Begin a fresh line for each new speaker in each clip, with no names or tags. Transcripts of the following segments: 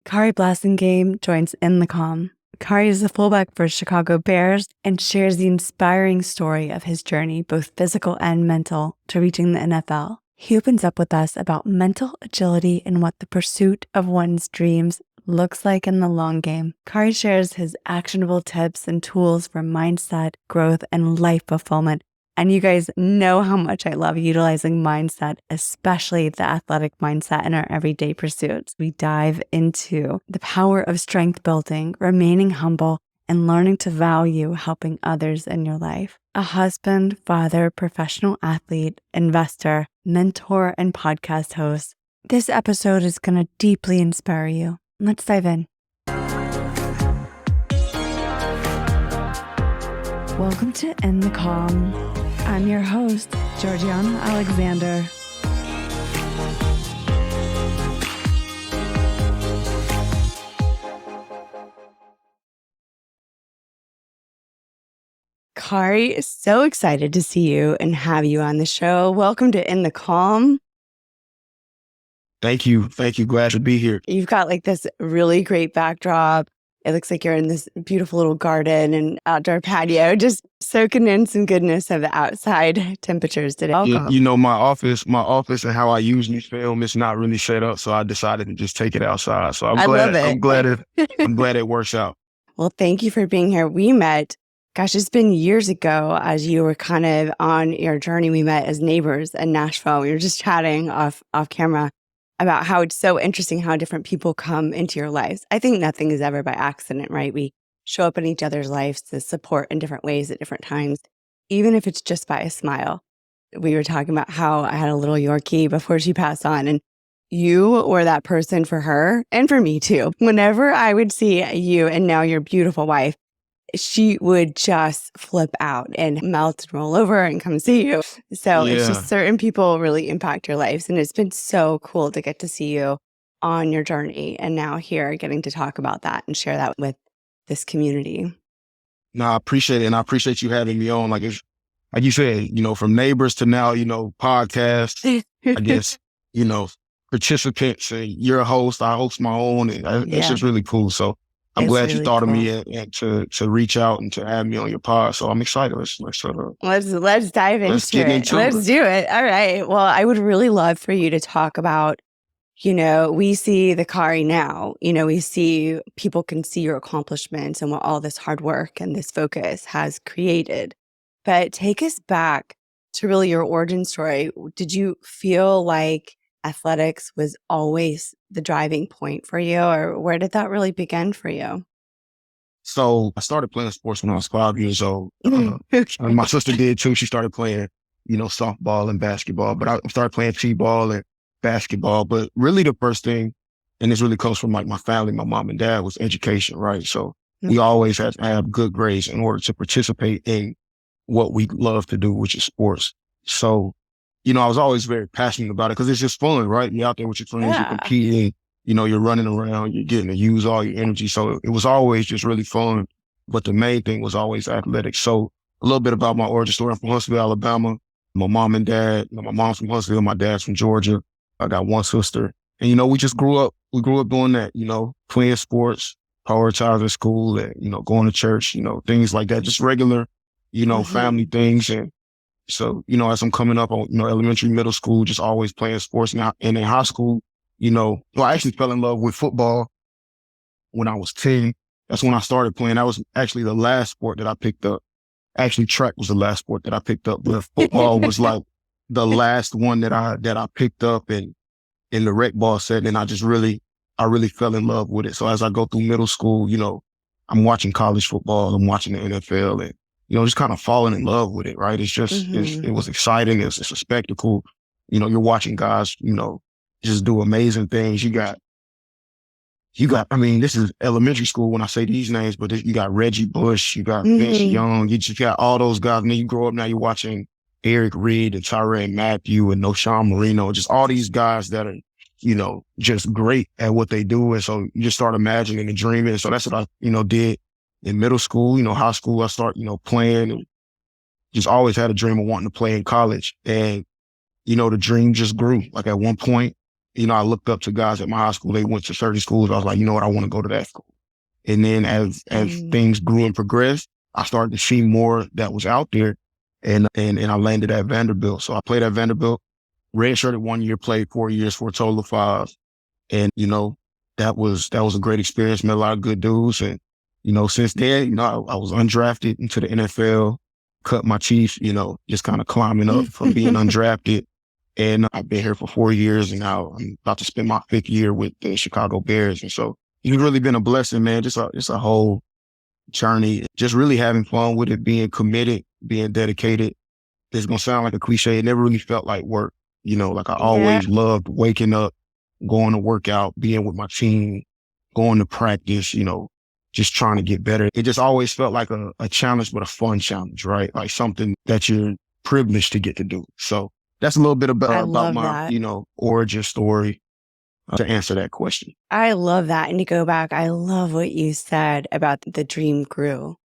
Khari Blasingame joins In the Calm. Khari is the fullback for Chicago Bears and shares the inspiring story of his journey, both physical and mental, to reaching the NFL. He opens up with us about mental agility and what the pursuit of one's dreams looks like in the long game. Khari shares his actionable tips and tools for mindset, growth, and life fulfillment. And you guys know how much I love utilizing mindset, especially the athletic mindset in our everyday pursuits. We dive into the power of strength building, remaining humble, and learning to value helping others in your life. A husband, father, professional athlete, investor, mentor, and podcast host. This episode is going to deeply inspire you. Let's dive in. Welcome to In the Calm. I'm your host, Georgiana Alexander. Khari, so excited to see you and have you on the show. Welcome to In the Calm.
Thank you. Thank you. Glad to be here.
You've got like this really great backdrop. It looks like you're in this beautiful little garden and outdoor patio, just soaking in some goodness of the outside temperatures today.
You know, my office and how I usually film is not really set up, so I decided to just take it outside. So I'm glad it works out.
Well, thank you for being here. We met, gosh, it's been years ago as you were kind of on your journey. We met as neighbors in Nashville. We were just chatting off camera about how it's so interesting how different people come into your lives. I think nothing is ever by accident, right? We show up in each other's lives to support in different ways at different times, even if it's just by a smile. We were talking about how I had a little Yorkie before she passed on, and you were that person for her and for me too. Whenever I would see you and now your beautiful wife, she would just flip out and melt and roll over and come see you. So It's just certain people really impact your lives. And it's been so cool to get to see you on your journey. And now here getting to talk about that and share that with this community.
No, I appreciate it. And I appreciate you having me on. Like you said, from neighbors to now, podcasts, I guess, participants. And you're a host. I host my own. And it's just really cool. So I'm glad you thought of me and to reach out and to have me on your pod. So I'm excited. Let's dive into it.
Let's do it. All right. Well, I would really love for you to talk about, we see the Khari now, we see people can see your accomplishments and what all this hard work and this focus has created. But take us back to really your origin story. Did you feel like athletics was always the driving point for you, or where did that really begin for you?
So I started playing sports when I was 5 years old. And my sister did too. She started playing, softball and basketball, but I started playing t-ball and basketball. But really the first thing, and this really comes from like my family, my mom and dad, was education, right? So we always had to have good grades in order to participate in what we love to do, which is sports. So I was always very passionate about it because it's just fun, right? You're out there with your friends, you're competing, you're running around, you're getting to use all your energy. So it was always just really fun. But the main thing was always athletics. So a little bit about my origin story. I'm from Huntsville, Alabama. My mom and dad, my mom's from Huntsville, my dad's from Georgia. I got one sister. And, we just grew up doing that, playing sports, prioritizing school and, going to church, things like that, just regular, family things. And so, as I'm coming up on, elementary, middle school, just always playing sports now. And in high school, I actually fell in love with football when I was 10. That's when I started playing. That was actually the last sport that I picked up. Actually, track was the last sport that I picked up, but football was like the last one that I picked up in the rec ball setting. And I really fell in love with it. So as I go through middle school, I'm watching college football, I'm watching the NFL and, just kind of falling in love with it, right? It's just, it was exciting. It's a spectacle. You're watching guys, just do amazing things. You got, this is elementary school when I say these names, but you got Reggie Bush, you got Vince Young, you just got all those guys. And then you grow up now, you're watching Eric Reed and Tyrann Mathieu and Noshawn Marino, just all these guys that are, just great at what they do. And so you just start imagining and dreaming. So that's what I, did in middle school. High school, I start, playing and just always had a dream of wanting to play in college. And, the dream just grew. Like at one point, I looked up to guys at my high school. They went to certain schools. I was like, you know what? I want to go to that school. And then as things grew and progressed, I started to see more that was out there. And I landed at Vanderbilt. So I played at Vanderbilt, redshirted 1 year, played 4 years for a total of 5. And, that was a great experience, met a lot of good dudes. And, since then, I was undrafted into the NFL, cut my teeth, just kind of climbing up from being undrafted. And I've been here for 4 years, and now I'm about to spend my 5th year with the Chicago Bears. And so it's really been a blessing, man. Just a whole journey, just really having fun with it, being committed, being dedicated. It's going to sound like a cliche. It never really felt like work. Like I always loved waking up, going to work out, being with my team, going to practice, just trying to get better. It just always felt like a challenge, but a fun challenge, right? Like something that you're privileged to get to do. So that's a little bit about my, origin story to answer that question.
I love that. And to go back, I love what you said about the dream grew.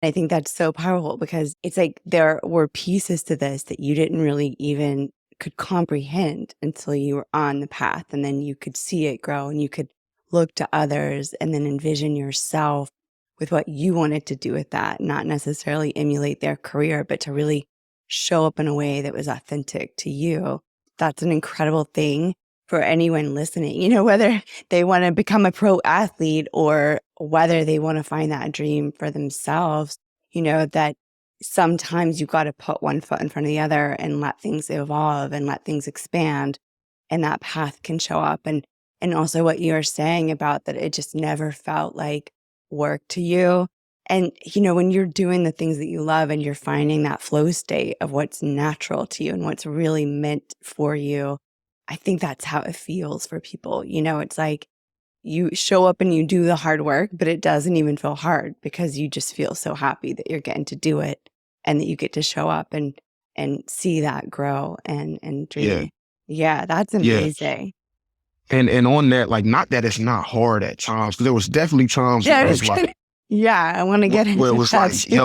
I think that's so powerful because it's like there were pieces to this that you didn't really even could comprehend until you were on the path, and then you could see it grow and you could look to others and then envision yourself with what you wanted to do with that, not necessarily emulate their career, but to really show up in a way that was authentic to you. That's an incredible thing for anyone listening, whether they want to become a pro athlete or whether they want to find that dream for themselves, that sometimes you got to put one foot in front of the other and let things evolve and let things expand, and that path can show up. And also what you're saying about that it just never felt like work to you. And, when you're doing the things that you love and you're finding that flow state of what's natural to you and what's really meant for you, I think that's how it feels for people. It's like you show up and you do the hard work, but it doesn't even feel hard because you just feel so happy that you're getting to do it and that you get to show up and see that grow and dream. Yeah, that's amazing.
And on that, like, not that it's not hard at times, because there was definitely times where it was like,
I want to get into
where it was
that
like,
too.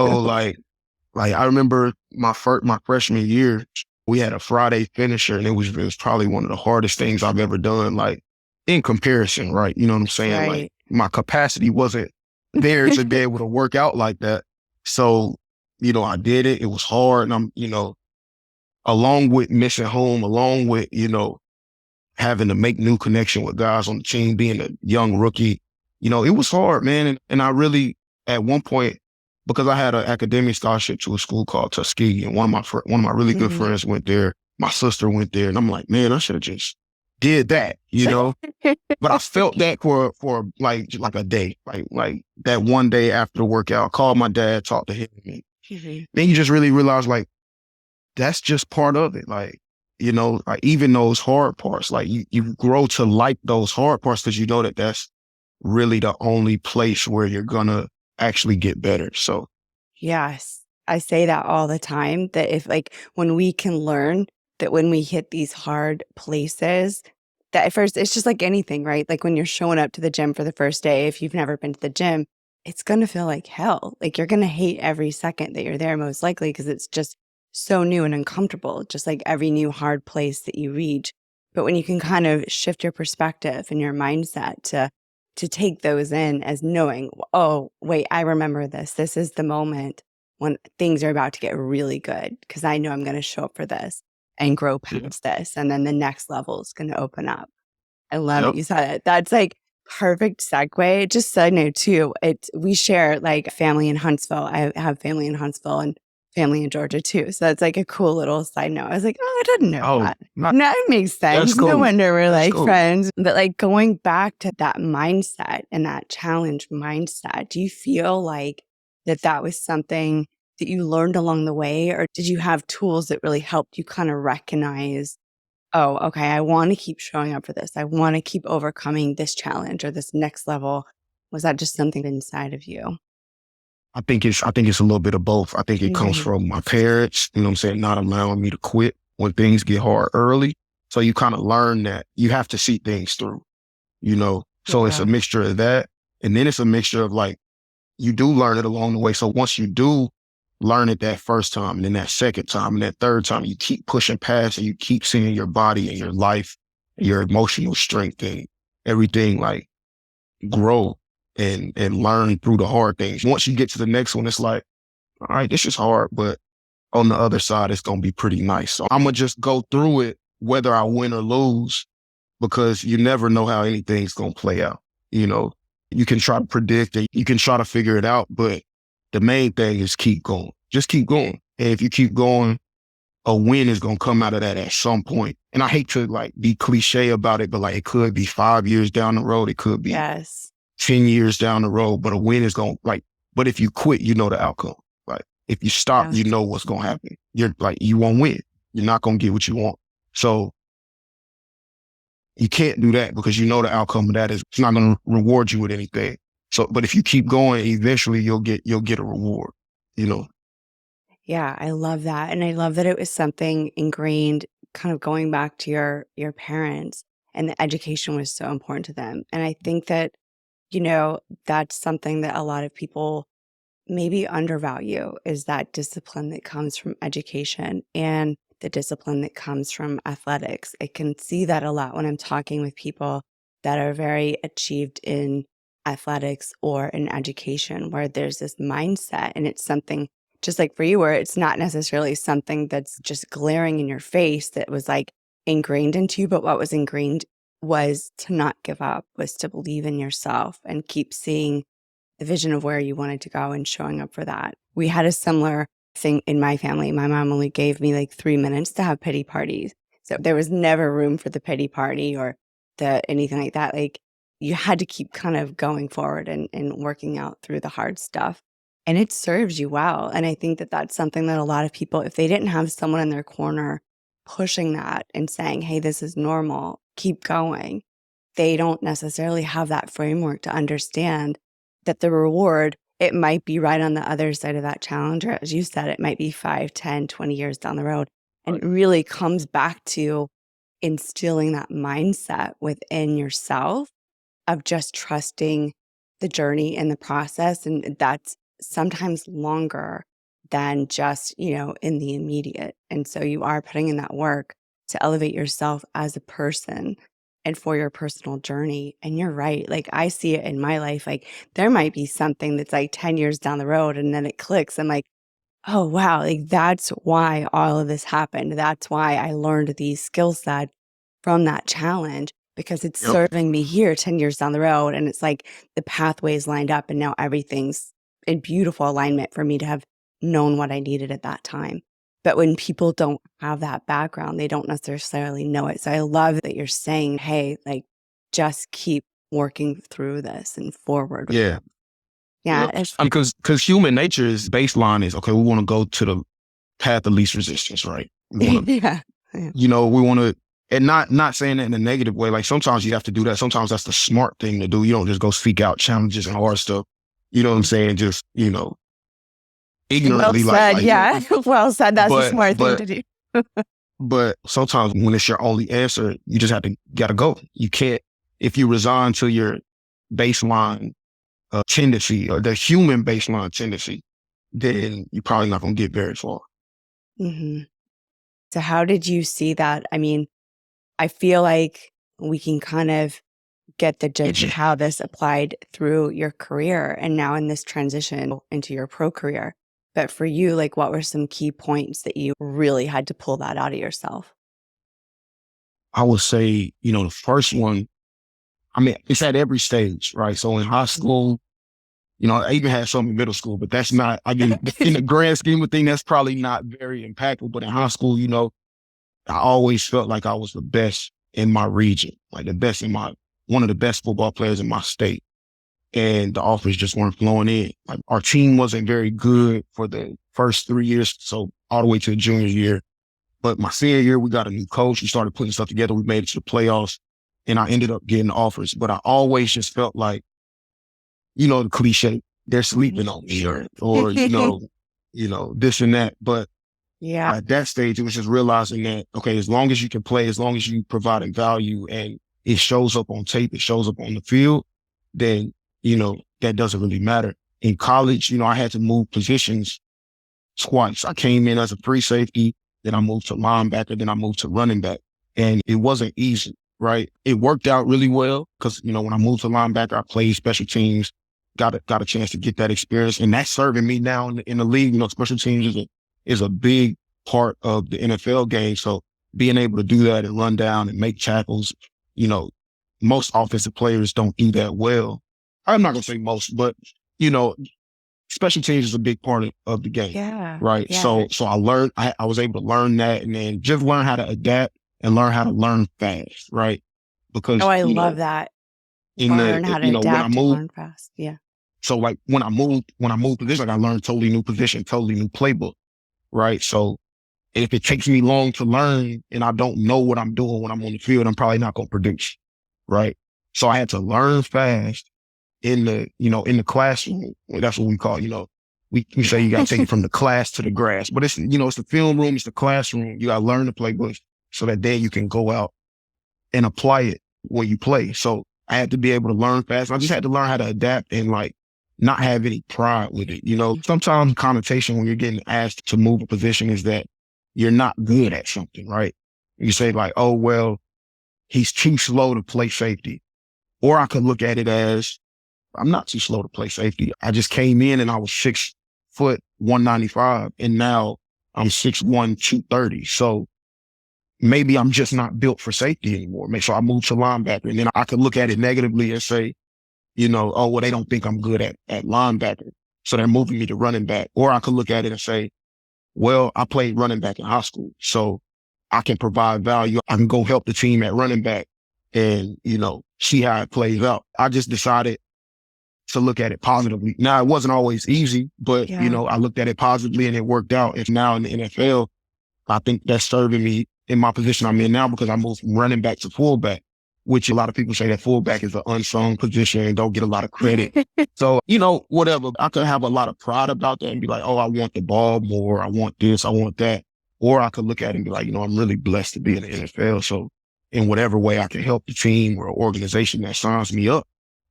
like I remember my freshman year, we had a Friday finisher, and it was probably one of the hardest things I've ever done, like in comparison, right? You know what I'm saying?
Right.
Like my capacity wasn't there to be able to work out like that. So, I did it. It was hard. And I'm, along with missing home, along with, having to make new connection with guys on the team, being a young rookie, it was hard, man. And I really, at one point, because I had an academic scholarship to a school called Tuskegee, and one of my really good friends went there. My sister went there, and I'm like, man, I should have just did that, But I felt that for like a day, like that one day after the workout, called my dad, talked to him, and then you just really realize, like, that's just part of it, like. Like even those hard parts, like you grow to like those hard parts because you know that that's really the only place where you're going to actually get better. So.
Yes, I say that all the time, that if like when we can learn that when we hit these hard places, that at first it's just like anything, right? Like when you're showing up to the gym for the first day, if you've never been to the gym, it's going to feel like hell. Like you're going to hate every second that you're there, most likely, because it's just so new and uncomfortable, just like every new hard place that you reach. But when you can kind of shift your perspective and your mindset to take those in as knowing, oh, wait, I remember this. This is the moment when things are about to get really good because I know I'm going to show up for this and grow past this. And then the next level is going to open up. I love it. You said it. That's like perfect segue. Just side note too, we share like family in Huntsville. I have family in Huntsville and family in Georgia too. So that's like a cool little side note. I was like, oh, I didn't know that. No, it makes sense. Cool. No wonder we're like friends. But like going back to that mindset and that challenge mindset, do you feel like that was something that you learned along the way? Or did you have tools that really helped you kind of recognize, oh, okay, I want to keep showing up for this. I want to keep overcoming this challenge or this next level. Was that just something inside of you?
I think it's a little bit of both. I think it comes from my parents, not allowing me to quit when things get hard early. So you kind of learn that you have to see things through, So it's a mixture of that. And then it's a mixture of like, you do learn it along the way. So once you do learn it that first time, and then that second time, and that third time, you keep pushing past and you keep seeing your body and your life your emotional strength and everything like grow and learn through the hard things. Once you get to the next one, it's like, all right, this is hard, but on the other side, it's going to be pretty nice. So I'm going to just go through it, whether I win or lose, because you never know how anything's going to play out. You know, you can try to predict it, you can try to figure it out, but the main thing is keep going. Just keep going. And if you keep going, a win is going to come out of that at some point. And I hate to like be cliche about it, but like it could be 5 years down the road. It could be 10 years down the road, but a win is going to like, but if you quit, you know the outcome. Like if you stop, you know what's going to happen. You're like, you won't win. You're not going to get what you want. So you can't do that because you know the outcome of that is it's not going to reward you with anything. So, but if you keep going, eventually you'll get a reward, you know?
Yeah, I love that. And I love that it was something ingrained, kind of going back to your parents, and the education was so important to them. And I think that, you know, that's something that a lot of people maybe undervalue, is that discipline that comes from education and the discipline that comes from athletics. I can see that a lot when I'm talking with people that are very achieved in athletics or in education, where there's this mindset, and it's something just like for you, where it's not necessarily something that's just glaring in your face that was like ingrained into you, but what was ingrained was to not give up, was to believe in yourself and keep seeing the vision of where you wanted to go and showing up for that. We had a similar thing in my family. My mom only gave me like 3 minutes to have pity parties. So there was never room for the pity party or anything like that. Like you had to keep kind of going forward and working out through the hard stuff. And it serves you well. And I think that that's something that a lot of people, if they didn't have someone in their corner pushing that and saying, hey, this is normal, keep going, they don't necessarily have that framework to understand that the reward, it might be right on the other side of that challenge. Or as you said, it might be 5, 10, 20 years down the road. And it really comes back to instilling that mindset within yourself of just trusting the journey and the process. And that's sometimes longer than just, you know, in the immediate. And so you are putting in that work to elevate yourself as a person and for your personal journey. And you're right. Like I see it in my life. Like there might be something that's like 10 years down the road and then it clicks. I'm like, oh, wow. Like that's why all of this happened. That's why I learned these skill sets from that challenge, because it's serving me here 10 years down the road. And it's like the pathways lined up and now everything's in beautiful alignment for me to have known what I needed at that time. But when people don't have that background, they don't necessarily know it. So I love that you're saying, hey, like just keep working through this and forward.
Yeah.
Yeah.
Because human nature is baseline is, okay, we want to go to the path of least resistance, right? We wanna, you know, we want to, and not saying that in a negative way. Like sometimes you have to do that. Sometimes that's the smart thing to do. You don't just go seek out challenges and hard stuff. You know what I'm saying? Just, you know, ignorantly.
Well said,
like
yeah. Well said. That's a smart thing to do.
But sometimes when it's your only answer, you just gotta go. You can't, if you resign to your baseline tendency or the human baseline tendency, then you're probably not going to get very far.
Mm-hmm. So how did you see that? I mean, I feel like we can kind of get the gist of how this applied through your career and now in this transition into your pro career. But for you, like what were some key points that you really had to pull that out of yourself?
I would say, you know, the first one, I mean, it's at every stage, right? So in high school, you know, I even had some in middle school, but that's not, I mean, in the grand scheme of things, that's probably not very impactful. But in high school, you know, I always felt like I was the best in my region, like the best in one of the best football players in my state. And the offers just weren't flowing in. Like our team wasn't very good for the first 3 years. So all the way to the junior year. But my senior year, we got a new coach. We started putting stuff together. We made it to the playoffs and I ended up getting offers. But I always just felt like, you know, the cliche, they're sleeping on me or you know, this and that. But
yeah,
at that stage, it was just realizing that, okay, as long as you can play, as long as you providing value and it shows up on tape, it shows up on the field, then, you know, that doesn't really matter. In college, you know, I had to move positions twice. I came in as a free safety, then I moved to linebacker, then I moved to running back. And it wasn't easy, right? It worked out really well because, when I moved to linebacker, I played special teams, got a chance to get that experience. And that's serving me now in the league. Special teams is a big part of the NFL game. So being able to do that and run down and make tackles, most offensive players don't do that well. I'm not going to say most, but, special teams is a big part of the game.
Yeah.
Right.
Yeah.
So I learned, I was able to learn that and then just learn how to adapt and learn how to learn fast. Right. Because,
I love that. Learn how to
when I
adapt and
moved,
learn fast. Yeah.
so like when I moved position, I learned totally new position, totally new playbook. Right. So if it takes me long to learn and I don't know what I'm doing when I'm on the field, I'm probably not going to produce. Right. So I had to learn fast in the classroom. That's what we call, we say you got to take it from the class to the grass, but it's, it's the film room, it's the classroom. You got to learn the playbook so that then you can go out and apply it when you play. So I had to be able to learn fast. I just had to learn how to adapt and like not have any pride with it. Sometimes connotation when you're getting asked to move a position is that you're not good at something, right? You say like, oh, well, he's too slow to play safety. Or I could look at it as I'm not too slow to play safety. I just came in and I was 6 foot 195 and now I'm 6'1", 230. So maybe I'm just not built for safety anymore. So I moved to linebacker and then I could look at it negatively and say, oh, well, they don't think I'm good at linebacker. So they're moving me to running back. Or I could look at it and say, well, I played running back in high school, so I can provide value. I can go help the team at running back and, see how it plays out. I just decided to look at it positively. Now, it wasn't always easy, but, I looked at it positively and it worked out. And now in the NFL, I think that's serving me in my position I'm in now because I moved from running back to fullback, which a lot of people say that fullback is an unsung position and don't get a lot of credit. So, whatever. I could have a lot of pride about that and be like, oh, I want the ball more. I want this. I want that. Or I could look at it and be like, I'm really blessed to be in the NFL. So in whatever way I can help the team or organization that signs me up,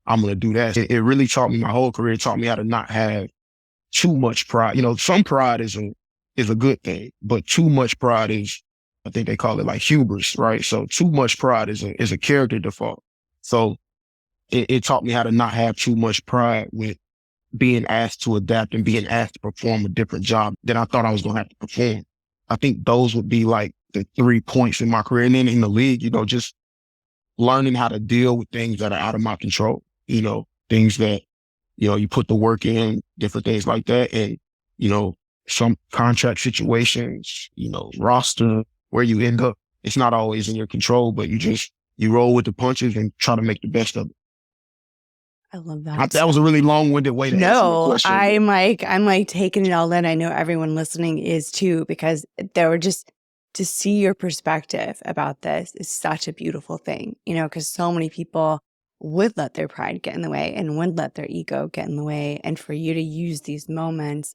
I'm going to do that. It really taught me my whole career. It taught me how to not have too much pride. Some pride is a good thing, but too much pride is, I think they call it like hubris, right? So too much pride is a character default. So it taught me how to not have too much pride with being asked to adapt and being asked to perform a different job than I thought I was going to have to perform. I think those would be like the 3 points in my career. And then in the league, just learning how to deal with things that are out of my control, things that, you put the work in, different things like that. And, some contract situations, roster, where you end up, it's not always in your control, but you roll with the punches and try to make the best of it.
I love that.
That was a really long-winded way to answer the question.
I'm like taking it all in. I know everyone listening is too, because there were just to see your perspective about this is such a beautiful thing, because so many people would let their pride get in the way and would let their ego get in the way. And for you to use these moments,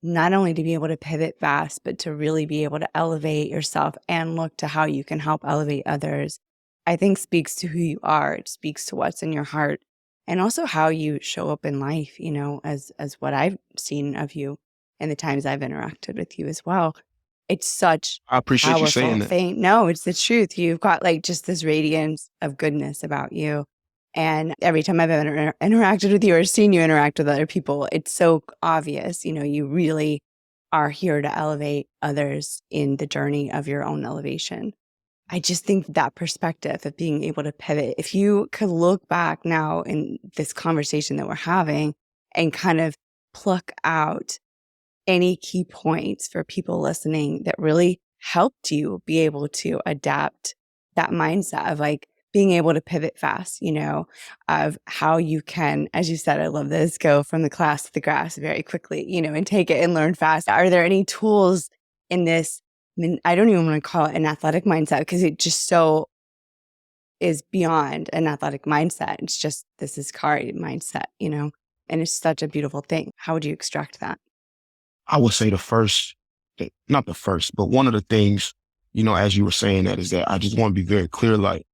not only to be able to pivot fast, but to really be able to elevate yourself and look to how you can help elevate others, I think speaks to who you are. It speaks to what's in your heart and also how you show up in life, as what I've seen of you and the times I've interacted with you as well. It's such
I appreciate you saying that.
Thing. No, it's the truth. You've got like just this radiance of goodness about you. And every time I've ever interacted with you or seen you interact with other people, it's so obvious, you really are here to elevate others in the journey of your own elevation. I just think that perspective of being able to pivot, if you could look back now in this conversation that we're having and kind of pluck out any key points for people listening that really helped you be able to adapt that mindset of like being able to pivot fast, of how you can, as you said, I love this, go from the class to the grass very quickly, and take it and learn fast. Are there any tools in this? I mean, I don't even want to call it an athletic mindset because it just so is beyond an athletic mindset. It's just, this is Khari mindset, and it's such a beautiful thing. How would you extract that?
I would say not the first, but one of the things, as you were saying that is that I just want to be very clear, like,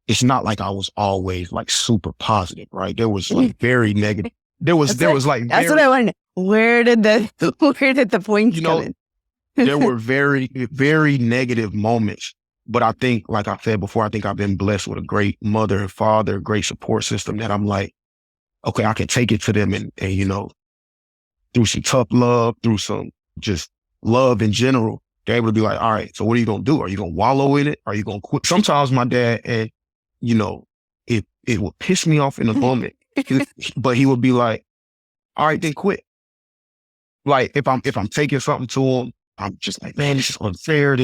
it's not like I was always like super positive, right? There was like very negative. That's what I wanted. Where did the point come in? There were very, very negative moments But I think, like I said before, I think I've been blessed with a great mother and father, great support system that I'm like, okay, I can take it to them and you know, through some tough love, through some just love in general, they're able to be like, all right, so what are you going to do? Are you going to wallow in it? Are you going to quit? Sometimes my dad, and you know, it would piss me off in the moment, but he would be like, all right, then quit. Like if I'm taking something to him, I'm just like, man, this is unfair.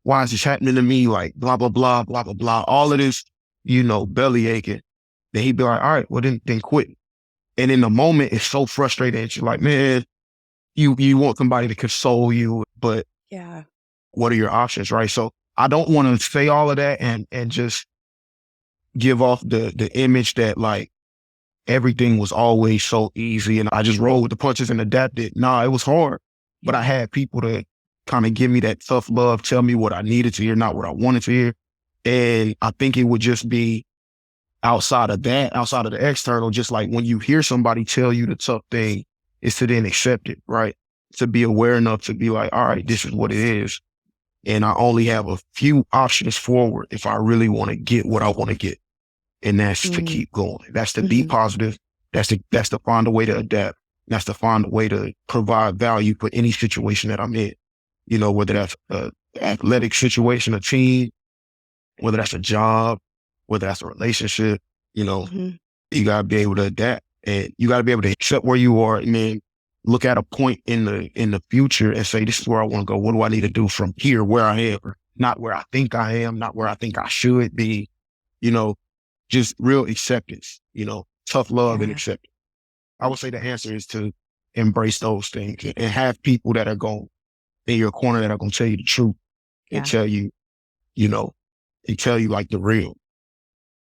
Why is this happening to me? Like blah, blah, blah, blah, blah, blah. All of this, you know, belly aching. Then he'd be like, all right, well then quit. And in the moment, it's so frustrating. You're like, man, you want somebody to console you, but
Yeah.
what are your options, right? So I don't want to say all of that and just give off the image that like everything was always so easy and I just rolled with the punches and adapted. Nah, it was hard, but I had people to kind of give me that tough love, tell me what I needed to hear, not what I wanted to hear. And I think it would just be outside of that, outside of the external, just like when you hear somebody tell you the tough thing, is to then accept it, right? To be aware enough to be like, all right, this is what it is. And I only have a few options forward if I really want to get what I want to get. And that's to keep going. That's to be positive. That's to find a way to adapt. That's to find a way to provide value for any situation that I'm in. You know, whether that's an athletic situation, a team, whether that's a job, whether that's a relationship, you know, you gotta be able to adapt and you gotta be able to accept where you are and then look at a point in the future and say, this is where I want to go. What do I need to do from here, where I am, not where I think I am, not where I think I should be, you know, just real acceptance, you know, tough love and acceptance. I would say the answer is to embrace those things and have people that are going in your corner that are going to tell you the truth and tell you, you know, and tell you like the real.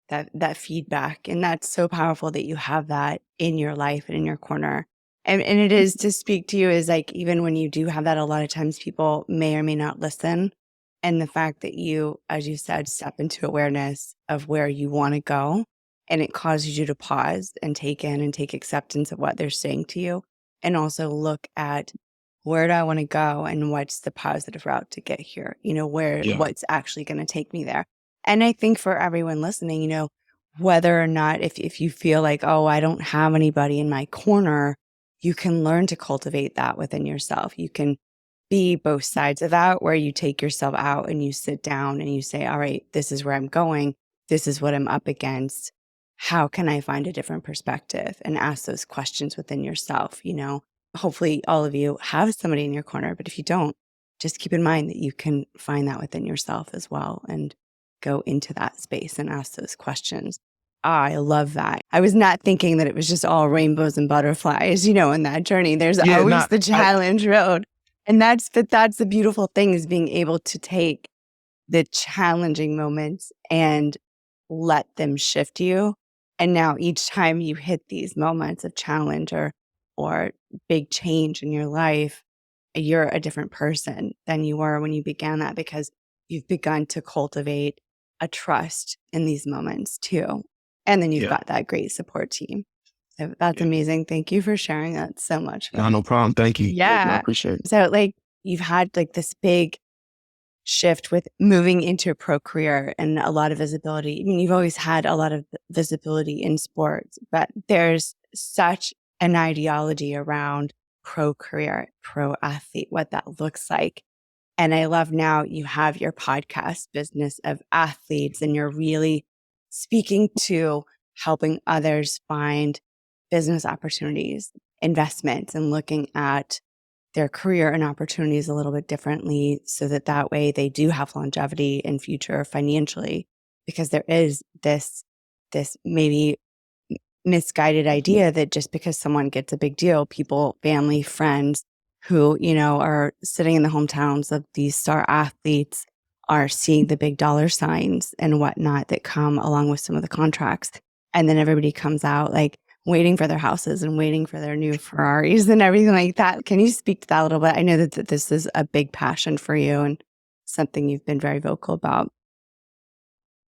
That feedback. And that's so powerful that you have that in your life and in your corner. And it is to speak to you is like, even when you do have that, a lot of times people may or may not listen. And the fact that you, as you said, step into awareness of where you want to go, and it causes you to pause and take in and take acceptance of what they're saying to you. And also look at, where do I want to go and what's the positive route to get here? You know, what's actually going to take me there. And I think for everyone listening, you know, whether or not if you feel like, oh, I don't have anybody in my corner, you can learn to cultivate that within yourself. You can be both sides of that, where you take yourself out and you sit down and you say, all right, this is where I'm going. This is what I'm up against. How can I find a different perspective? And ask those questions within yourself. You know, hopefully all of you have somebody in your corner, but if you don't, just keep in mind that you can find that within yourself as well and go into that space and ask those questions. I love that. I was not thinking that it was just all rainbows and butterflies, you know, in that journey. There's always the challenge road. And that's the beautiful thing, is being able to take the challenging moments and let them shift you. And now each time you hit these moments of challenge or big change in your life, you're a different person than you were when you began that, because you've begun to cultivate a trust in these moments too. And then you've got that great support team. So that's amazing. Thank you for sharing that so much.
No problem. Thank you.
Yeah.
I appreciate it.
So like you've had like this big shift with moving into a pro career and a lot of visibility. I mean, you've always had a lot of visibility in sports, but there's such an ideology around pro career, pro athlete, what that looks like. And I love now you have your podcast business of athletes, and you're really speaking to helping others find business opportunities, investments, and looking at their career and opportunities a little bit differently, so that way they do have longevity in future financially, because there is this maybe misguided idea that just because someone gets a big deal, people, family, friends who, you know, are sitting in the hometowns of these star athletes are seeing the big dollar signs and whatnot that come along with some of the contracts. And then everybody comes out like waiting for their houses and waiting for their new Ferraris and everything like that. Can you speak to that a little bit? I know that this is a big passion for you and something you've been very vocal about.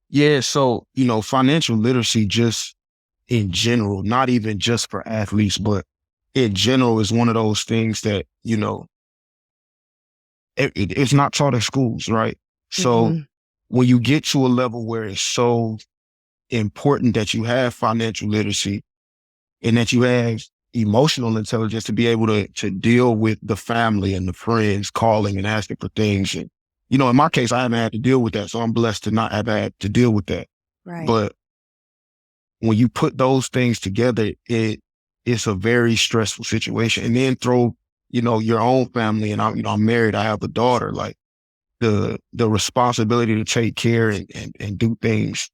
Yeah. So, you know, financial literacy just in general, not even just for athletes, but in general is one of those things that, you know, it's not taught in schools, right? So when you get to a level where it's so important that you have financial literacy and that you have emotional intelligence to be able to deal with the family and the friends calling and asking for things. And, you know, in my case, I haven't had to deal with that. So I'm blessed to not have had to deal with that.
Right.
But when you put those things together, it's a very stressful situation. And then throw, you know, your own family, and I'm married, I have a daughter, like the responsibility to take care and do things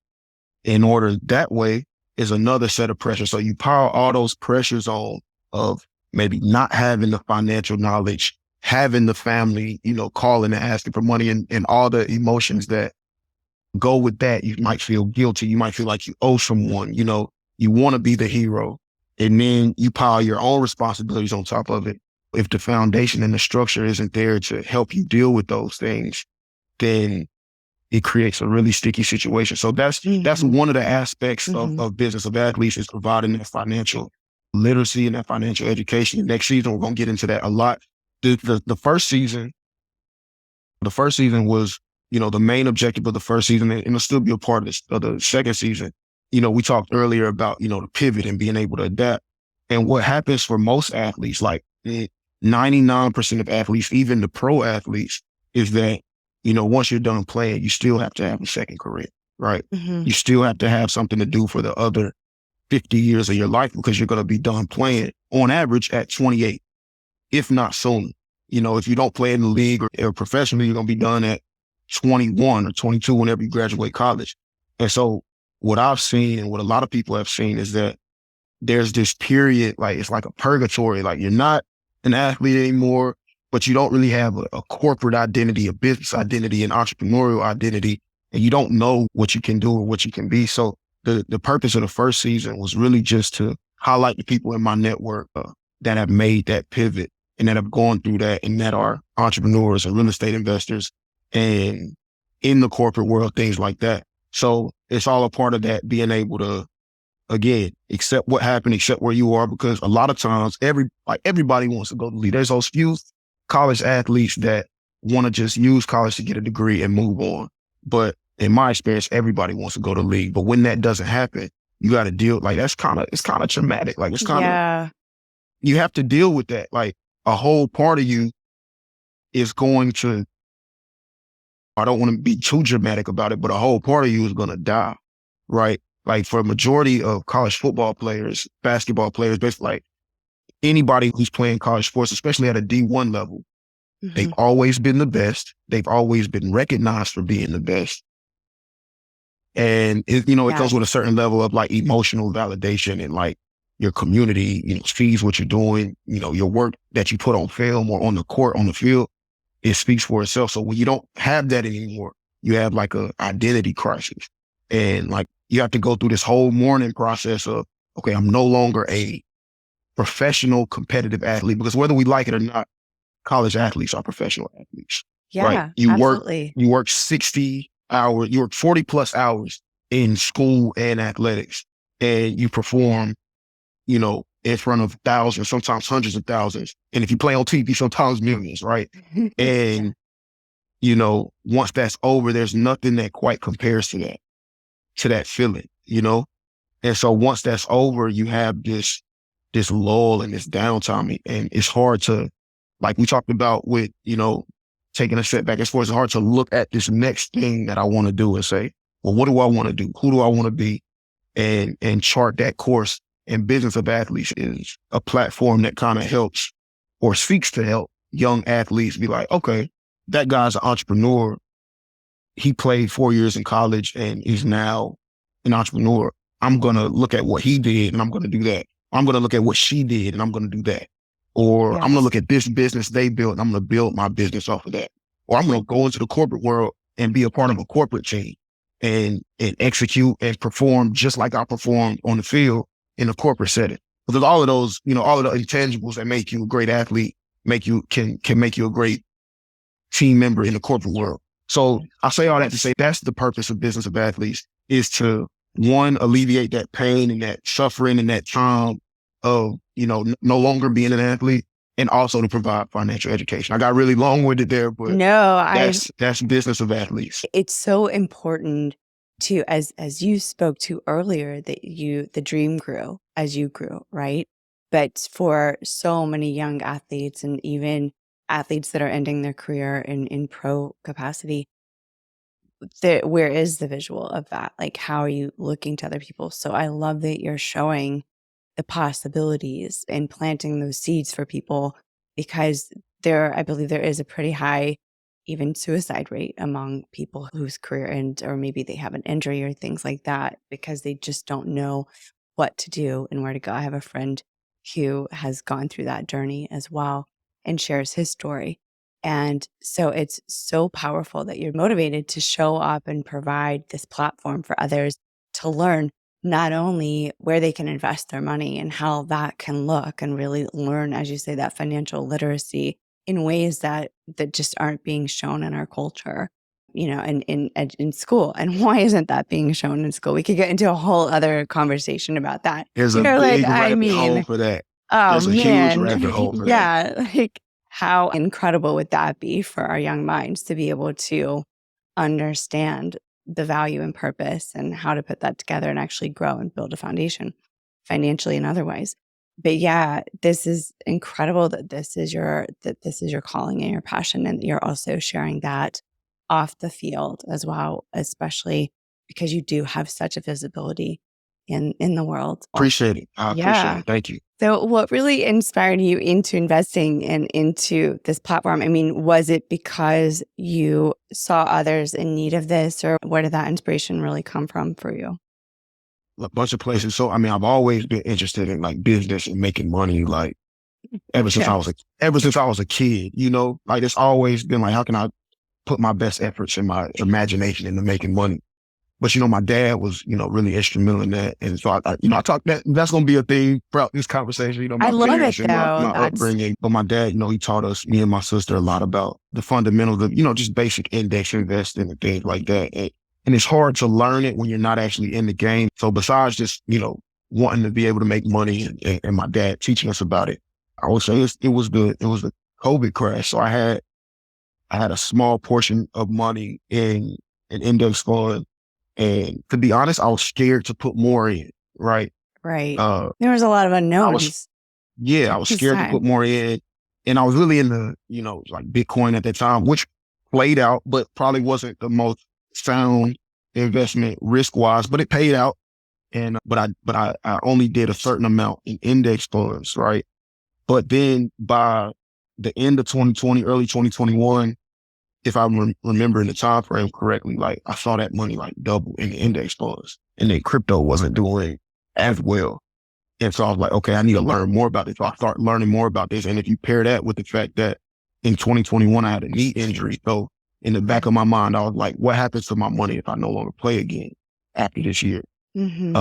in order that way is another set of pressure. So you pile all those pressures on of maybe not having the financial knowledge, having the family, you know, calling and asking for money, and all the emotions that go with that. You might feel guilty. You might feel like you owe someone, you know, you want to be the hero. And then you pile your own responsibilities on top of it. If the foundation and the structure isn't there to help you deal with those things, then it creates a really sticky situation. So that's one of the aspects of business of athletes, is providing that financial literacy and that financial education. Next season, we're going to get into that a lot. The first season was, you know, the main objective of the first season, and it'll still be a part of the second season. You know, we talked earlier about, you know, the pivot and being able to adapt. And what happens for most athletes, like 99% of athletes, even the pro athletes, is that, you know, once you're done playing, you still have to have a second career, right? You still have to have something to do for the other 50 years of your life, because you're going to be done playing on average at 28, if not sooner. You know, if you don't play in the league or professionally, you're going to be done at 21 or 22 whenever you graduate college. And so what I've seen and what a lot of people have seen is that there's this period, like it's like a purgatory, like you're not an athlete anymore, but you don't really have a corporate identity, a business identity, an entrepreneurial identity, and you don't know what you can do or what you can be. So the purpose of the first season was really just to highlight the people in my network that have made that pivot and that have gone through that, and that are entrepreneurs and real estate investors and in the corporate world, things like that. So it's all a part of that, being able to, again, accept what happened, accept where you are, because a lot of times everybody wants to go to the league. There's those few college athletes that want to just use college to get a degree and move on. But in my experience, everybody wants to go to the league. But when that doesn't happen, you got to deal, like it's kind of traumatic. Like it's kind of, you have to deal with that. Like a whole part of you is going to, I don't want to be too dramatic about it, but a whole part of you is going to die, right? Like for a majority of college football players, basketball players, basically like anybody who's playing college sports, especially at a D1 level, they've always been the best. They've always been recognized for being the best. And it comes with a certain level of like emotional validation, and like your community, you know, sees what you're doing, you know, your work that you put on film or on the court, on the field, it speaks for itself. So when you don't have that anymore, you have like a identity crisis, and like you have to go through this whole mourning process of, okay, I'm no longer a professional competitive athlete, because whether we like it or not, college athletes are professional athletes.
Yeah,
right?
absolutely.
You work 60 hours, you work 40 plus hours in school and athletics, and you perform, you know, in front of thousands, sometimes hundreds of thousands. And if you play on TV, sometimes millions, right? And, you know, once that's over, there's nothing that quite compares to that feeling, you know? And so once that's over, you have this lull and this downtime, and it's hard to, like we talked about with, you know, taking a step back, as far as it's hard to look at this next thing that I want to do and say, well, what do I want to do? Who do I want to be? And chart that course. And Business of Athletes is a platform that kind of helps or seeks to help young athletes be like, okay, that guy's an entrepreneur. He played 4 years in college and he's now an entrepreneur. I'm going to look at what he did and I'm going to do that. I'm going to look at what she did and I'm going to do that. Or I'm going to look at this business they built and I'm going to build my business off of that. Or I'm going to go into the corporate world and be a part of a corporate team and execute and perform just like I performed on the field in a corporate setting. Because all of those, you know, all of the intangibles that make you a great athlete can make you a great team member in the corporate world. So I say all that to say that's the purpose of Business of Athletes, is to, one, alleviate that pain and that suffering and that time of, you know, no longer being an athlete, and also to provide financial education. I got really long-winded there, but
No,
that's business of athletes.
it's so important to, as you spoke to earlier, that the dream grew as you grew, right? But for so many young athletes and even athletes that are ending their career in pro capacity, where is the visual of that? Like, how are you looking to other people? So I love that you're showing the possibilities and planting those seeds for people, because I believe there is a pretty high even suicide rate among people whose career ends, or maybe they have an injury or things like that, because they just don't know what to do and where to go. I have a friend who has gone through that journey as well and shares his story. And so it's so powerful that you're motivated to show up and provide this platform for others to learn not only where they can invest their money and how that can look, and really learn, as you say, that financial literacy in ways that just aren't being shown in our culture, and in school. And why isn't that being shown in school? We could get into a whole other conversation about that.
There's a big rabbit hole for that.
Oh
There's a huge
man,
rabbit hole for that.
yeah, like how incredible would that be for our young minds to be able to understand the value and purpose and how to put that together and actually grow and build a foundation financially and otherwise. But yeah, this is incredible that this is your calling and your passion, and you're also sharing that off the field as well, especially because you do have such a visibility in the world.
Appreciate it. I appreciate it. Thank you.
So what really inspired you into investing and into this platform? I mean, was it because you saw others in need of this, or where did that inspiration really come from for you?
A bunch of places. So, I mean, I've always been interested in like business and making money, like ever since I was a kid, like it's always been like, how can I put my best efforts and my imagination into making money? But, my dad was, really instrumental in that. And so I talk that's going to be a thing throughout this conversation, my
I love
parents
it,
and
though.
my upbringing. But my dad, he taught us, me and my sister, a lot about the fundamentals of, just basic index investing and things like that. And it's hard to learn it when you're not actually in the game. So besides just, wanting to be able to make money and my dad teaching us about it, I would say it was the COVID crash. So I had a small portion of money in an index fund. And to be honest, I was scared to put more in, right?
Right. There was a lot of unknowns.
I was scared to put more in. And I was really into, like Bitcoin at that time, which played out, but probably wasn't the most sound investment risk-wise, but it paid out. And but I only did a certain amount in index funds, right? But then by the end of 2020, early 2021, if I'm remembering the time frame correctly, like I saw that money like double in the index funds, and then crypto wasn't doing as well. And so I was like, okay, I need to learn more about this. So I started learning more about this. And if you pair that with the fact that in 2021, I had a knee injury. So in the back of my mind, I was like, what happens to my money if I no longer play again after this year?
Mm-hmm.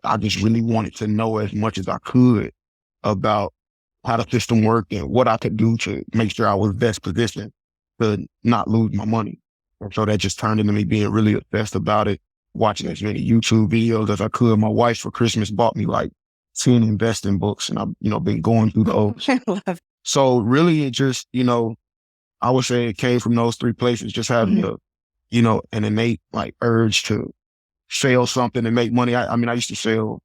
I just really wanted to know as much as I could about how the system worked and what I could do to make sure I was best positioned to not lose my money. And so that just turned into me being really obsessed about it, watching as many YouTube videos as I could. My wife for Christmas bought me like 10 investing books, and I've, been going through those.
I love.
So really it just, I would say it came from those three places, just having an innate like urge to sell something and make money. I mean, I used to sell,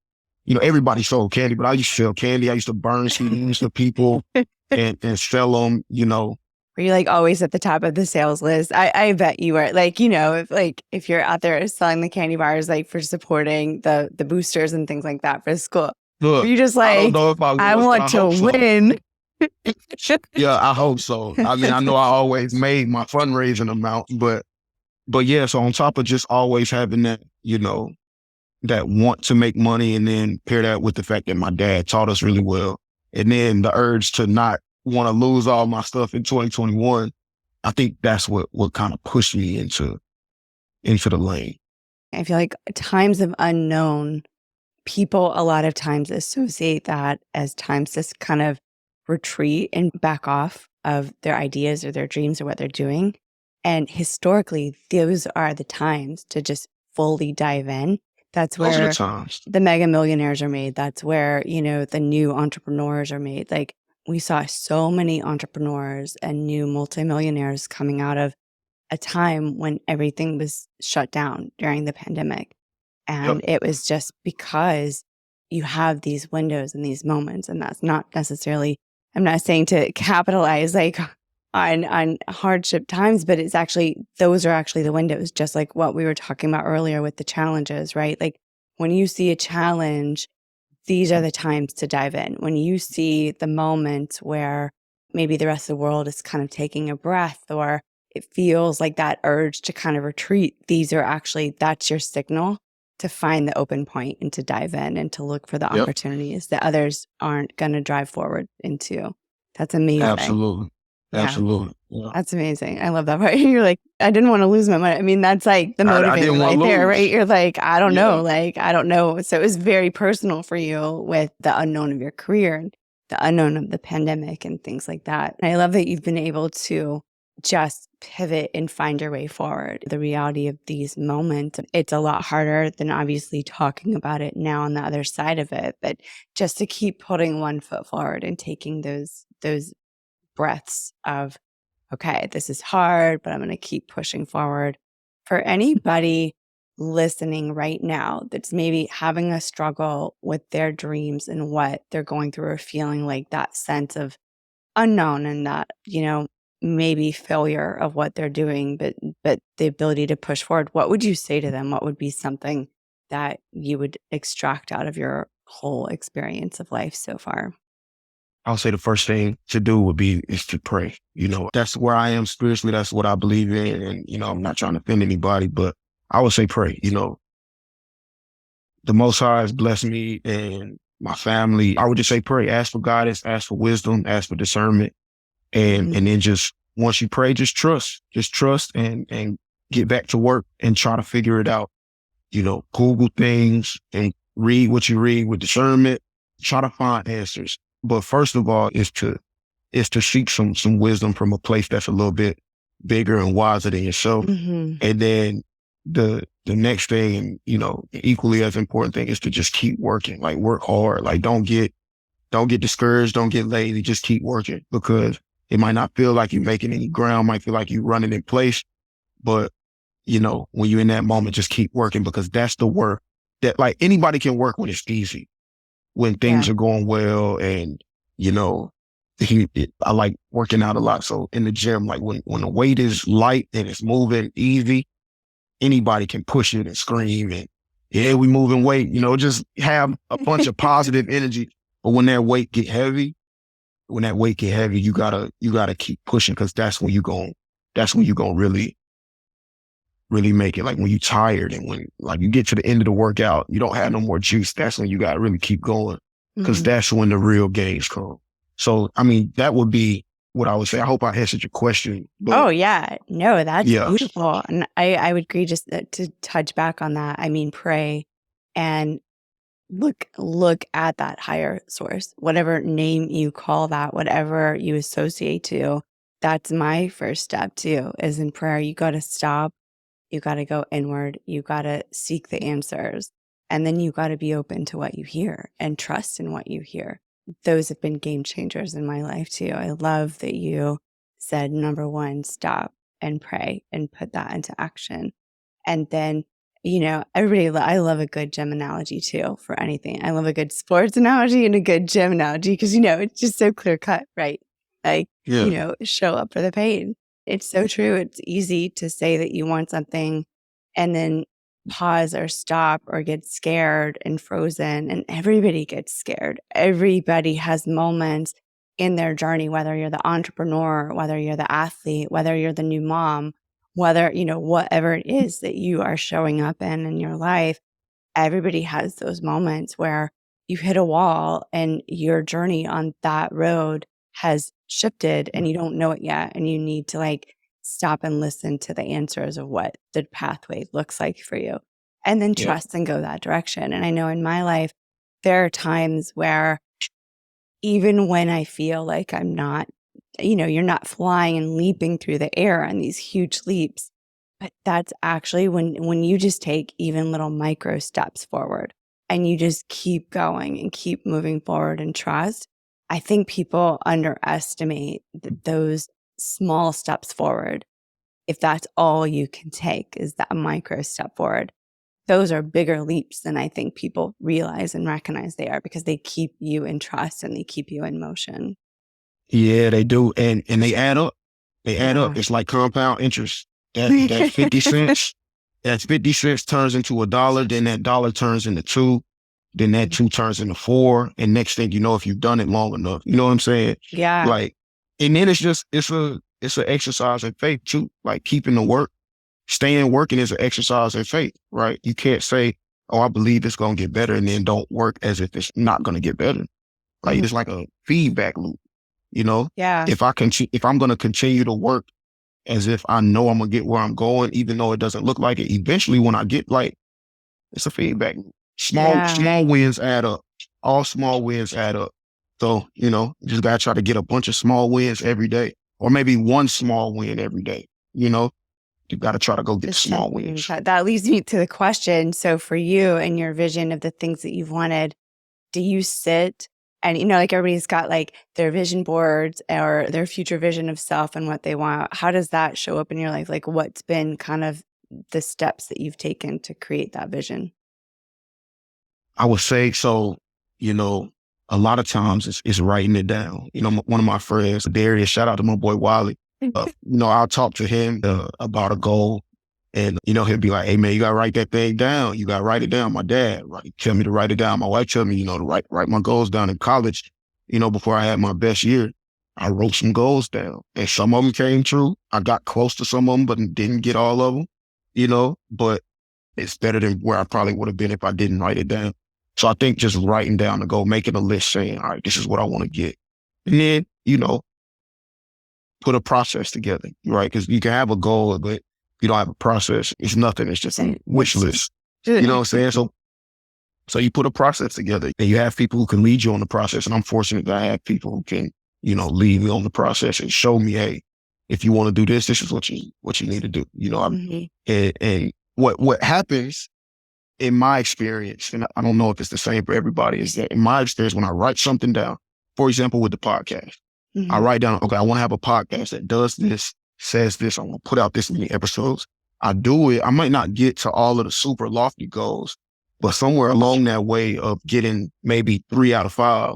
everybody sold candy, but I used to sell candy. I used to burn CDs to people and sell them,
Were you like always at the top of the sales list? I bet you were, like, if you're out there selling the candy bars, like for supporting the boosters and things like that for school.
Look,
you're just like,
I don't know if I
want to win.
Yeah, I hope so. I mean, I know I always made my fundraising amount, but yeah, so on top of just always having that, that want to make money, and then pair that with the fact that my dad taught us really well, and then the urge to not want to lose all my stuff in 2021, I think that's what kind of pushed me into the lane.
I feel like times of unknown, people a lot of times associate that as times to kind of retreat and back off of their ideas or their dreams or what they're doing. And historically, those are the times to just fully dive in. That's where the mega millionaires are made. That's where, the new entrepreneurs are made. Like, we saw so many entrepreneurs and new multimillionaires coming out of a time when everything was shut down during the pandemic.
Yep.
And it was just because you have these windows and these moments. And that's not necessarily, I'm not saying to capitalize like on hardship times, but it's actually, those are actually the windows, just like what we were talking about earlier with the challenges, right? Like when you see a challenge, these are the times to dive in. When you see the moment where maybe the rest of the world is kind of taking a breath, or it feels like that urge to kind of retreat, these are actually, that's your signal to find the open point and to dive in and to look for the
Yep.
opportunities that others aren't going to drive forward into. That's amazing.
Absolutely.
Yeah,
Absolutely. Yeah.
that's amazing. I love that part. You're like, I didn't want to lose my money. I mean, that's like the
I
motivator
didn't want
right
to
there, right?
lose.
You're like, I don't know.
Yeah.
Like, I don't know. So it was very personal for you with the unknown of your career and the unknown of the pandemic and things like that. And I love that you've been able to just pivot and find your way forward. The reality of these moments, it's a lot harder than obviously talking about it now on the other side of it, but just to keep putting one foot forward and taking those breaths of, okay, this is hard, but I'm going to keep pushing forward. For anybody listening right now that's maybe having a struggle with their dreams and what they're going through, or feeling like that sense of unknown and that, maybe failure of what they're doing, but the ability to push forward, what would you say to them? What would be something that you would extract out of your whole experience of life so far?
I'll say the first thing to do is to pray. That's where I am spiritually. That's what I believe in. And, I'm not trying to offend anybody, but I would say pray. The Most High has blessed me and my family. I would just say pray, ask for guidance, ask for wisdom, ask for discernment. And then just once you pray, just trust and get back to work and try to figure it out. Google things and read what you read with discernment, try to find answers. But first of all is to seek some wisdom from a place that's a little bit bigger and wiser than yourself.
Mm-hmm.
And then the next thing, and equally as important thing, is to just keep working, like work hard. Like don't get discouraged, don't get lazy, just keep working, because it might not feel like you're making any ground, might feel like you're running in place. But when you're in that moment, just keep working, because that's the work that, like, anybody can work when it's easy, when things are going well. And, I like working out a lot. So in the gym, like when the weight is light and it's moving easy, anybody can push it and scream and, yeah, we moving weight, just have a bunch of positive energy. But when that weight get heavy, you gotta keep pushing, because that's when you're going to really make it. Like when you're tired and when, like, you get to the end of the workout, you don't have no more juice. That's when you got to really keep going, because that's when the real gains come. So, I mean, that would be what I would say. I hope I answered your question. But,
oh yeah, no, that's
yeah.
beautiful. And I would agree, just to touch back on that. I mean, pray and look at that higher source, whatever name you call that, whatever you associate to. That's my first step too, is in prayer. You got to stop. You got to go inward. You got to seek the answers. And then you got to be open to what you hear and trust in what you hear. Those have been game changers in my life too. I love that you said, number one, stop and pray and put that into action. And then, I love a good gym analogy too for anything. I love a good sports analogy and a good gym analogy, because, it's just so clear cut, right? Like, show up for the pain. It's so true. It's easy to say that you want something and then pause or stop or get scared and frozen. And everybody gets scared. Everybody has moments in their journey, whether you're the entrepreneur, whether you're the athlete, whether you're the new mom, whether, whatever it is that you are showing up in your life, everybody has those moments where you hit a wall and your journey on that road has shifted and you don't know it yet. And you need to stop and listen to the answers of what the pathway looks like for you, and then trust and go that direction. And I know in my life, there are times where even when I feel like I'm not, you're not flying and leaping through the air on these huge leaps, but that's actually when you just take even little micro steps forward and you just keep going and keep moving forward and trust, I think people underestimate those small steps forward. If that's all you can take is that micro step forward, those are bigger leaps than I think people realize and recognize they are, because they keep you in trust and they keep you in motion.
Yeah, they do. And they add up. They add
Yeah.
up. It's like compound interest. That 50 cents, that 50 cents turns into $1. Then that dollar turns into two. Then that two turns into four. And next thing you know, if you've done it long enough, you know what I'm saying?
Yeah.
Like, and then it's an exercise in faith too. Like keeping the work, staying working is an exercise in faith, right? You can't say, oh, I believe it's going to get better, and then don't work as if it's not going to get better. Like it's like a feedback loop, you know?
Yeah.
If I'm going to continue to work as if I know I'm going to get where I'm going, even though it doesn't look like it, eventually when I get, like, it's a feedback loop. Small wins add up. All small wins add up. So, you just got to try to get a bunch of small wins every day, or maybe one small win every day. You got to try to go get small wins.
That leads me to the question. So for you and your vision of the things that you've wanted, do you sit and, like everybody's got like their vision boards or their future vision of self and what they want. How does that show up in your life? Like what's been kind of the steps that you've taken to create that vision?
I would say so, a lot of times it's writing it down. One of my friends, Darius, shout out to my boy Wiley. I'll talk to him about a goal, and, he'll be like, hey man, you got to write that thing down. You got to write it down. My dad tell me to write it down. My wife tell me, to write my goals down in college. Before I had my best year, I wrote some goals down, and some of them came true. I got close to some of them, but didn't get all of them, but it's better than where I probably would have been if I didn't write it down. So I think just writing down the goal, making a list saying, all right, this is what I want to get. And then, put a process together, right? Because you can have a goal, but if you don't have a process, it's nothing. It's just a wish list. You know what I'm saying? So you put a process together, and you have people who can lead you on the process. And I'm fortunate that I have people who can, lead me on the process and show me, hey, if you want to do this, this is what you need to do. And what happens in my experience, and I don't know if it's the same for everybody, is that in my experience, when I write something down, for example, with the podcast, I write down, okay, I want to have a podcast that does this, says this, I want to put out this many episodes. I do it. I might not get to all of the super lofty goals, but somewhere along that way of getting maybe 3 out of 5,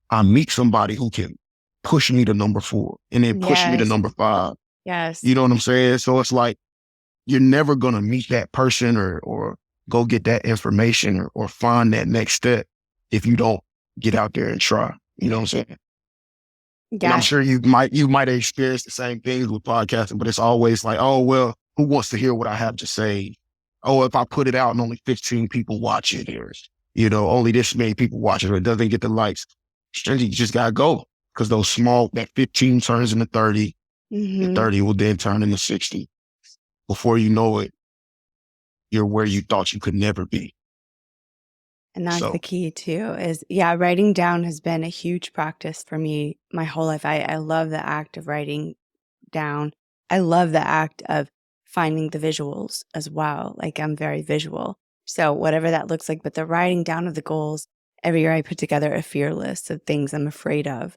I meet somebody who can push me to number 4 and then push me to number 5.
Yes.
You know what I'm saying? So it's like, you're never going to meet that person or go get that information or find that next step if you don't get out there and try. You know what I'm saying? Yeah. And I'm sure you might have experienced the same things with podcasting, but it's always like, oh, well, who wants to hear what I have to say? Oh, if I put it out and only 15 people watch it, or, only this many people watch it, or it doesn't get the likes. You just got to go, because that 15 turns into 30, and 30 will then turn into 60. Before you know it, you're where you thought you could never be.
And that's the key too, writing down has been a huge practice for me my whole life. I love the act of writing down. I love the act of finding the visuals as well. Like I'm very visual. So whatever that looks like, but the writing down of the goals, every year I put together a fear list of things I'm afraid of.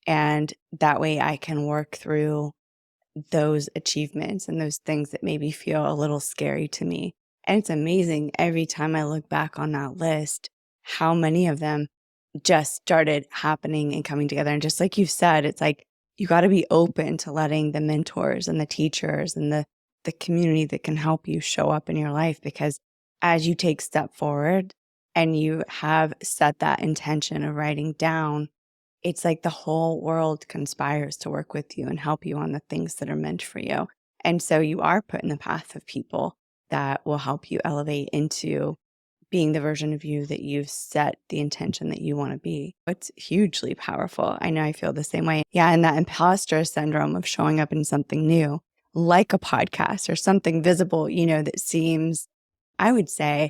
And that way I can work through those achievements and those things that maybe feel a little scary to me. And it's amazing every time I look back on that list, how many of them just started happening and coming together. And just like you said, it's like, you got to be open to letting the mentors and the teachers and the community that can help you show up in your life. Because as you take step forward and you have set that intention of writing down, it's like the whole world conspires to work with you and help you on the things that are meant for you. And so you are put in the path of people that will help you elevate into being the version of you that you've set the intention that you want to be. It's hugely powerful. I know I feel the same way. Yeah. And that imposter syndrome of showing up in something new, like a podcast or something visible, that seems, I would say,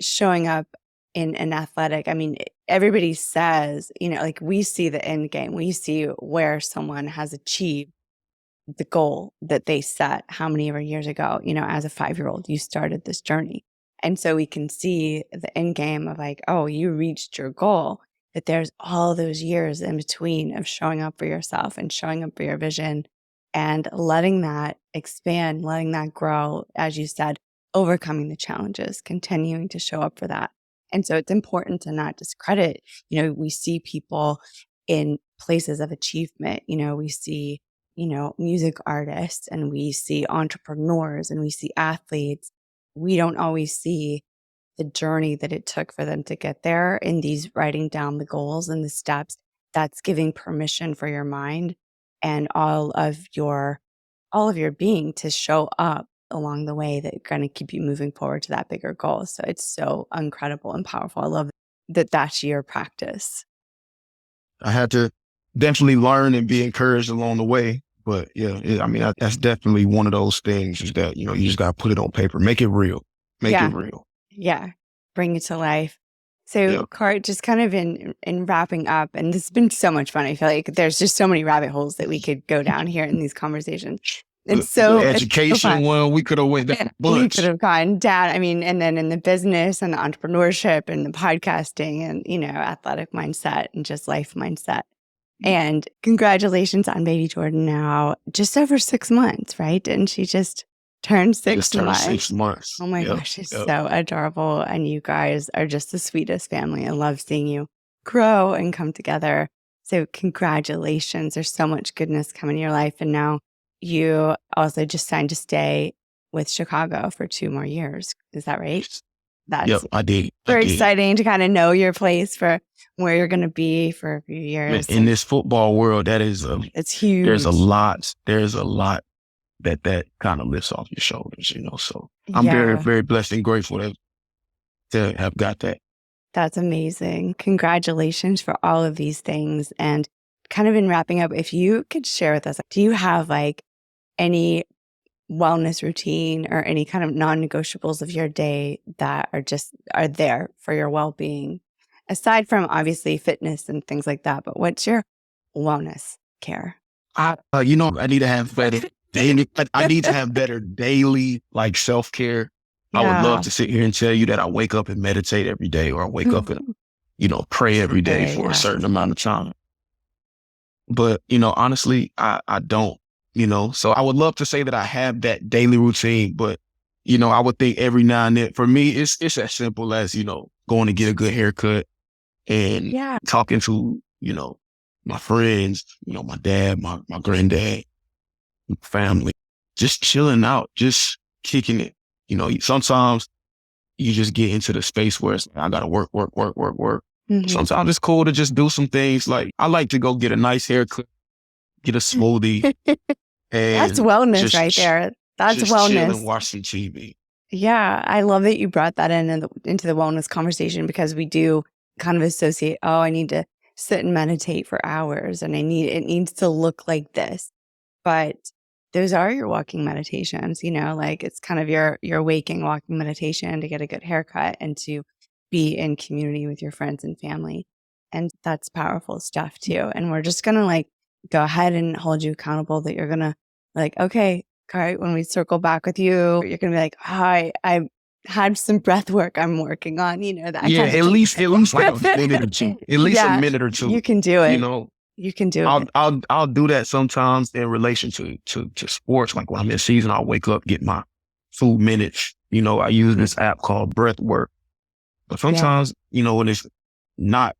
showing up in an athletic. I mean, everybody says, like we see the end game. We see where someone has achieved the goal that they set how many ever years ago, as a 5-year-old, you started this journey. And so we can see the end game of like, oh, you reached your goal. that there's all those years in between of showing up for yourself and showing up for your vision and letting that expand, letting that grow, as you said, overcoming the challenges, continuing to show up for that. And so it's important to not discredit, we see people in places of achievement, we see, music artists and we see entrepreneurs and we see athletes. We don't always see the journey that it took for them to get there in these writing down the goals and the steps. That's giving permission for your mind and all of your being to show up along the way that are going to keep you moving forward to that bigger goal. So it's so incredible and powerful. I love that that's your practice.
I had to definitely learn and be encouraged along the way. But yeah, that's definitely one of those things is that, you just got to put it on paper, make it real, it real.
Yeah. Bring it to life. So Khari, just kind of in wrapping up, and this has been so much fun. I feel like there's just so many rabbit holes that we could go down here in these conversations. It's so
the education one, we could have went down.
We could have gone down. And then in the business and the entrepreneurship and the podcasting and, athletic mindset and just life mindset. And congratulations on baby Jordan now, just over 6 months, right? Didn't she just turn 6 months?
6 months.
Oh my gosh, she's so adorable. And you guys are just the sweetest family. I love seeing you grow and come together. So congratulations. There's so much goodness coming in your life. And now you also just signed to stay with Chicago for 2 more years. Is that right? That's
I did.
Very exciting to kind of know your place for where you're going to be for a few years.
In this football world, that is,
it's huge.
There's a lot that kind of lifts off your shoulders, so I'm very, very blessed and grateful to have got that.
That's amazing. Congratulations for all of these things. And kind of in wrapping up, if you could share with us, do you have any wellness routine or any kind of non-negotiables of your day that are there for your well-being, aside from obviously fitness and things like that? But what's your wellness care?
I need to have better daily. I need to have better daily self-care. I would love to sit here and tell you that I wake up and meditate every day, or I wake up and pray every day for a certain amount of time. But honestly, I don't. So I would love to say that I have that daily routine, but I would think every now and then. For me, it's as simple as going to get a good haircut and talking to my friends, my dad, my granddad, my family, just chilling out, just kicking it. Sometimes you just get into the space where I gotta work. Mm-hmm. Sometimes it's cool to just do some things. I like to go get a nice haircut, get a smoothie. And
that's wellness right there. That's
just
wellness.
Chill and watch some TV.
Yeah, I love that you brought that into the wellness conversation, because we do kind of associate, I need to sit and meditate for hours and it needs to look like this. But those are your walking meditations, it's kind of your waking walking meditation to get a good haircut and to be in community with your friends and family. And that's powerful stuff too. And we're just going to go ahead and hold you accountable that you're going to okay, Khari, when we circle back with you, you're going to be hi, I had some breath work I'm working on, that.
Yeah, at least a minute or two. At least a minute or two.
You can do it. You can do it.
I'll do that sometimes in relation to sports. When I'm in season, I'll wake up, get my 2 minutes. I use this app called Breath Work. But sometimes, when it's not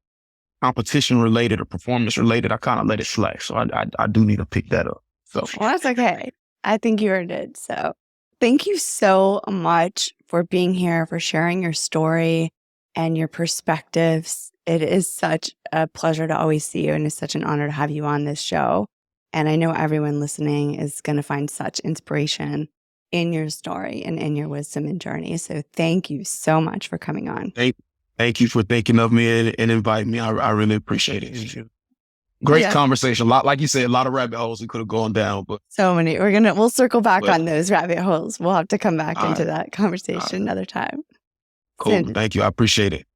competition related or performance related, I kind of let it slack. So I do need to pick that up. So
well, that's okay. I think you earned it. So thank you so much for being here, for sharing your story and your perspectives. It is such a pleasure to always see you, and it's such an honor to have you on this show. And I know everyone listening is going to find such inspiration in your story and in your wisdom and journey. So thank you so much for coming on.
Thank you for thinking of me and inviting me. I really appreciate it. Great conversation. Like you said, a lot of rabbit holes we could have gone down, but
so many. We'll circle back on those rabbit holes. We'll have to come back into that conversation another time.
Cool. Thank you. I appreciate it.